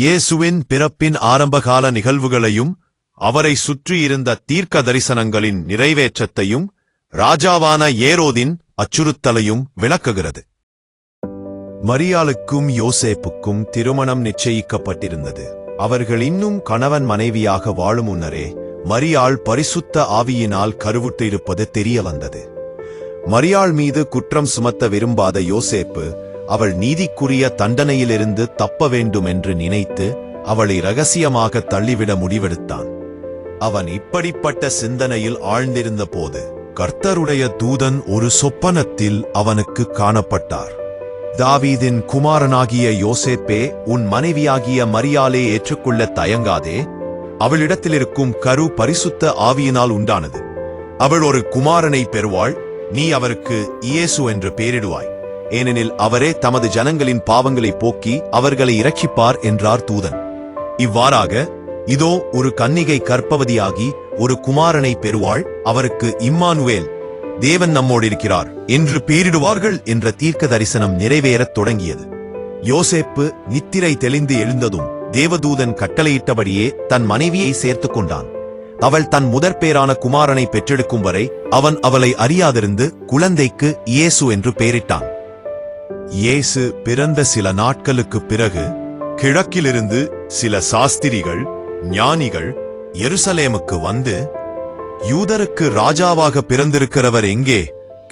இயேசுவின் பிறப்பின் ஆரம்பகால நிகழ்வுகளையும் அவரை சுற்றியிருந்த தீர்க்க தரிசனங்களின் நிறைவேற்றத்தையும் ராஜாவான ஏரோதின் அச்சுறுத்தலையும் விளக்குகிறது. மரியாளுக்கும் யோசேப்புக்கும் திருமணம் நிச்சயிக்கப்பட்டிருந்தது. அவர்கள் இன்னும் கணவன் மனைவியாக வாழும் முன்னரே மரியாள் பரிசுத்த ஆவியினால் கருவுற்று இருப்பது தெரிய வந்தது. மரியாள் மீது குற்றம் சுமத்த விரும்பாத யோசேப்பு அவள் நீதிக்குரிய தண்டனையிலிருந்து தப்ப வேண்டும் என்று நினைத்து அவளை இரகசியமாக தள்ளிவிட முடிவெடுத்தான். அவன் இப்படிப்பட்ட சிந்தனையில் ஆழ்ந்திருந்த போது கர்த்தருடைய தூதன் ஒரு சொப்பனத்தில் அவனுக்கு காணப்பட்டார். தாவீதின் குமாரனாகிய யோசேப்பே, உன் மனைவியாகிய மரியாளை ஏற்றுக்கொள்ள தயங்காதே. அவளிடத்திலிருக்கும் கரு பரிசுத்த ஆவியினால் உண்டானது. அவள் ஒரு குமாரனை பெறுவாள். நீ அவருக்கு இயேசு என்று பெயரிடுவாய். ஏனெனில் அவரே தமது ஜனங்களின் பாவங்களை போக்கி அவர்களை இரட்சிப்பார் என்றார் தூதன். இவ்வாறாக இதோ ஒரு கன்னிகை கர்ப்பவதியாகி ஒரு குமாரனை பெறுவாள். அவருக்கு இம்மானுவேல், தேவன் நம்மோடு இருக்கிறார் என்று பெயரிடுவார்கள் என்ற தீர்க்க தரிசனம் நிறைவேறத் தொடங்கியது. யோசேப்பு நித்திரை தெளிந்து எழுந்ததும் தேவதூதன் கட்டளையிட்டபடியே தன் மனைவியை சேர்த்துக் கொண்டான். அவள் தன் முதற்பேரான குமாரனை பெற்றெடுக்கும் வரை அவன் அவளை அறியாதிருந்து குழந்தைக்கு இயேசு என்று பெயரிட்டான். இயேசு பிறந்த சில நாட்களுக்குப் பிறகு கிழக்கிலிருந்து சில சாஸ்திரிகள், ஞானிகள் எருசலேமுக்கு வந்து, யூதருக்கு ராஜாவாக பிறந்திருக்கிறவர் எங்கே?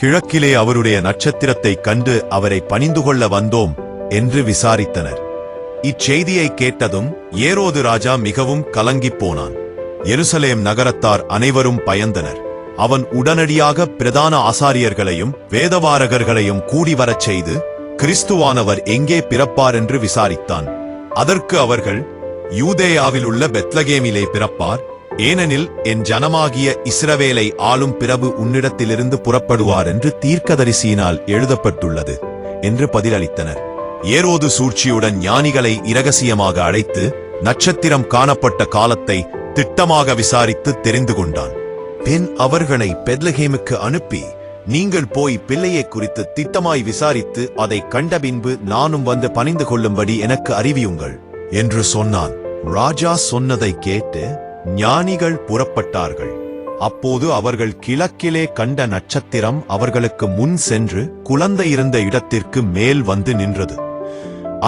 கிழக்கிலே அவருடைய நட்சத்திரத்தை கண்டு அவரை பணிந்து கொள்ள வந்தோம் என்று விசாரித்தனர். இச்செய்தியை கேட்டதும் ஏரோது ராஜா மிகவும் கலங்கிப் போனான். எருசலேம் நகரத்தார் அனைவரும் பயந்தனர். அவன் உடனடியாக பிரதான ஆசாரியர்களையும் வேதவாரகர்களையும் கூடிவரச் செய்து கிறிஸ்துவானவர் எங்கே பிறப்பார் என்று விசாரித்தான். அதற்கு அவர்கள், யூதேயாவில் உள்ள பெத்லகேமிலே பிறப்பார். ஏனெனில் என் ஜனமாகிய இஸ்ரவேலை ஆளும் பிரபு உன்னிடத்திலிருந்து புறப்படுவார் என்று தீர்க்கதரிசியினால் எழுதப்பட்டுள்ளது என்று பதிலளித்தனர். ஏரோது சூழ்ச்சியுடன் ஞானிகளை இரகசியமாக அழைத்து நட்சத்திரம் காணப்பட்ட காலத்தை திட்டமாக விசாரித்து தெரிந்து கொண்டான். பின் அவர்களை பெத்லகேமுக்கு அனுப்பி, நீங்கள் போய் பிள்ளையை குறித்து திட்டமாய் விசாரித்து அதை கண்ட பின்பு நானும் வந்து பணிந்து கொள்ளும்படி எனக்கு அறிவியுங்கள் என்று சொன்னான். ராஜா சொன்னதை கேட்டு ஞானிகள் புறப்பட்டார்கள். அப்போது அவர்கள் கிழக்கிலே கண்ட நட்சத்திரம் அவர்களுக்கு முன் சென்று குழந்தை இருந்த இடத்திற்கு மேல் வந்து நின்றது.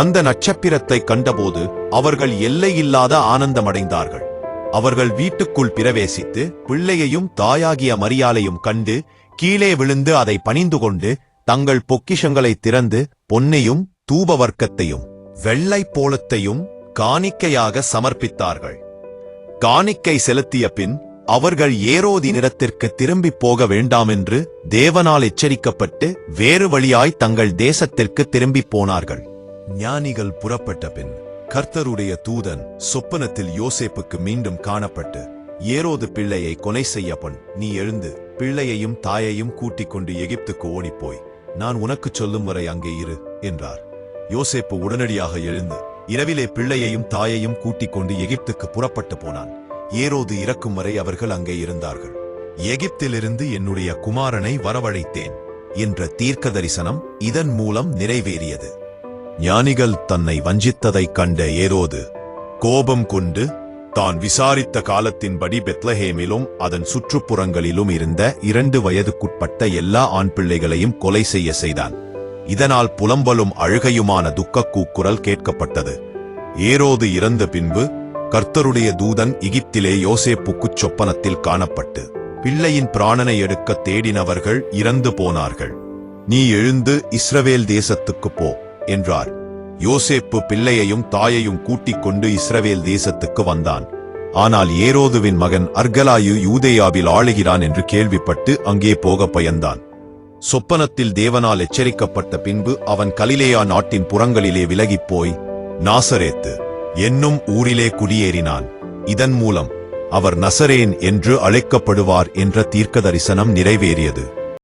அந்த நட்சத்திரத்தை கண்டபோது அவர்கள் எல்லையில்லாத ஆனந்தமடைந்தார்கள். அவர்கள் வீட்டுக்குள் பிரவேசித்து பிள்ளையையும் தாயாகிய மரியாளையும் கண்டு கீழே விழுந்து அதை பணிந்து கொண்டு தங்கள் பொக்கிஷங்களை திறந்து பொன்னையும் தூபவர்க்கத்தையும் வெள்ளை போலத்தையும் காணிக்கையாக சமர்ப்பித்தார்கள். காணிக்கை செலுத்திய பின் அவர்கள் ஏரோதினிடத்திற்கு திரும்பி போக வேண்டாமென்று தேவனால் எச்சரிக்கப்பட்டு வேறு வழியாய் தங்கள் தேசத்திற்கு திரும்பி போனார்கள். ஞானிகள் புறப்பட்ட பின் கர்த்தருடைய தூதன் சொப்பனத்தில் யோசேப்புக்கு மீண்டும் காணப்பட்டு, ஏரோது பிள்ளையை கொலை செய்யப்பன், நீ எழுந்து பிள்ளையையும் தாயையும் கூட்டிக் கொண்டு எகிப்துக்கு ஓடிப்போய் நான் உனக்குச் சொல்லும் வரை அங்கே இரு என்றார். யோசேப்பு உடனடியாக எழுந்து இரவிலே பிள்ளையையும் தாயையும் கூட்டிக் கொண்டு எகிப்துக்கு புறப்பட்டு போனான். ஏரோது இறக்கும் வரை அவர்கள் அங்கே இருந்தார்கள். எகிப்திலிருந்து என்னுடைய குமாரனை வரவழைத்தேன் என்ற தீர்க்க தரிசனம் இதன் மூலம் நிறைவேறியது. ஞானிகள் தன்னை வஞ்சித்ததைக் கண்ட ஏரோது கோபம் கொண்டு தான் விசாரித்த காலத்தின்படி பெத்லஹேமிலும் அதன் சுற்றுப்புறங்களிலும் இருந்த 2 வயதுக்குட்பட்ட எல்லா ஆண் பிள்ளைகளையும் கொலை செய்தான். இதனால் புலம்பலும் அழுகையுமான துக்க கூக்குரல் கேட்கப்பட்டது. ஏரோது இறந்த பின்பு கர்த்தருடைய தூதன் எகிப்திலே யோசேப்புக்குச் சொப்பனத்தில் காணப்பட்டு, பிள்ளையின் பிராணனை எடுக்க தேடினவர்கள் இறந்து போனார்கள். நீ எழுந்து இஸ்ரவேல் தேசத்துக்குப் போ என்றார். யோசேப்பு பிள்ளையையும் தாயையும் கூட்டிக் கொண்டு இஸ்ரவேல் தேசத்துக்கு வந்தான். ஆனால் ஏரோதுவின் மகன் அர்கலாயு யூதேயாவில் ஆளுகிறான் என்று கேள்விப்பட்டு அங்கே போக பயந்தான். சொப்பனத்தில் தேவனால் எச்சரிக்கப்பட்ட பின்பு அவன் கலிலேயா நாட்டின் புறங்களிலே விலகிப்போய் நாசரேத்து என்னும் ஊரிலே குடியேறினான். இதன் மூலம் அவர் நசரேன் என்று அழைக்கப்படுவார் என்ற தீர்க்க தரிசனம் நிறைவேறியது.